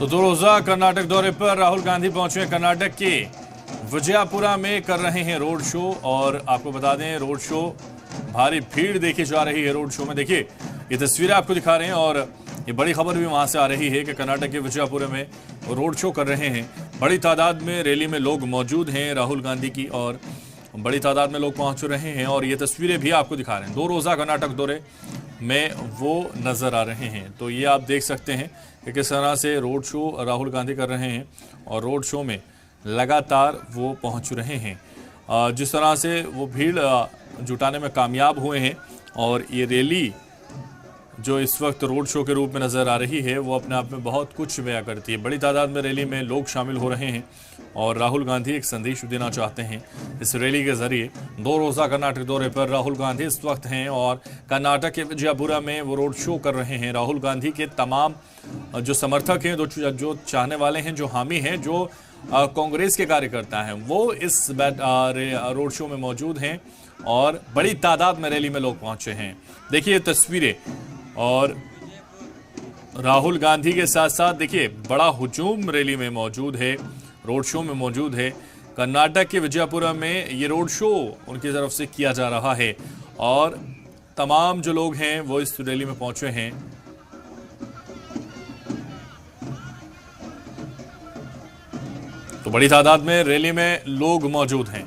तो 2 रोजा कर्नाटक दौरे पर राहुल गांधी पहुंचे। कर्नाटक के विजयपुरा में कर रहे हैं रोड शो। और आपको बता दें, रोड शो भारी भीड़ देखी जा रही है। रोड शो में देखिए ये तस्वीरें आपको दिखा रहे हैं। और ये बड़ी खबर भी वहां से आ रही है कि कर्नाटक के विजयपुरा में रोड शो कर रहे हैं। बड़ी तादाद में रैली में लोग मौजूद हैं राहुल गांधी की, और बड़ी तादाद में लोग पहुंच रहे हैं। और ये तस्वीरें भी आपको दिखा रहे हैं। 2 रोजा कर्नाटक दौरे में वो नजर आ रहे हैं। तो ये आप देख सकते हैं कि किस तरह से रोड शो राहुल गांधी कर रहे हैं, और रोड शो में लगातार वो पहुंच रहे हैं। जिस तरह से वो भीड़ जुटाने में कामयाब हुए हैं, और ये रैली जो इस वक्त रोड शो के रूप में नज़र आ रही है वो अपने आप में बहुत कुछ बयां करती है। बड़ी तादाद में रैली में लोग शामिल हो रहे हैं, और राहुल गांधी एक संदेश देना चाहते हैं इस रैली के जरिए। 2 रोजा कर्नाटक दौरे पर राहुल गांधी इस वक्त हैं, और कर्नाटक के विजयपुरा में वो रोड शो कर रहे हैं। राहुल गांधी के तमाम जो समर्थक हैं, जो चाहने वाले हैं, जो हामी हैं, जो कांग्रेस के कार्यकर्ता हैं, वो इस रोड शो में मौजूद हैं, और बड़ी तादाद में रैली में लोग पहुंचे हैं। देखिए तस्वीरें, और राहुल गांधी के साथ साथ देखिए बड़ा हुजूम रैली में मौजूद है, रोड शो में मौजूद है। कर्नाटक के विजयपुरा में ये रोड शो उनकी तरफ से किया जा रहा है, और तमाम जो लोग हैं वो इस रैली में पहुंचे हैं। तो बड़ी तादाद में रैली में लोग मौजूद हैं।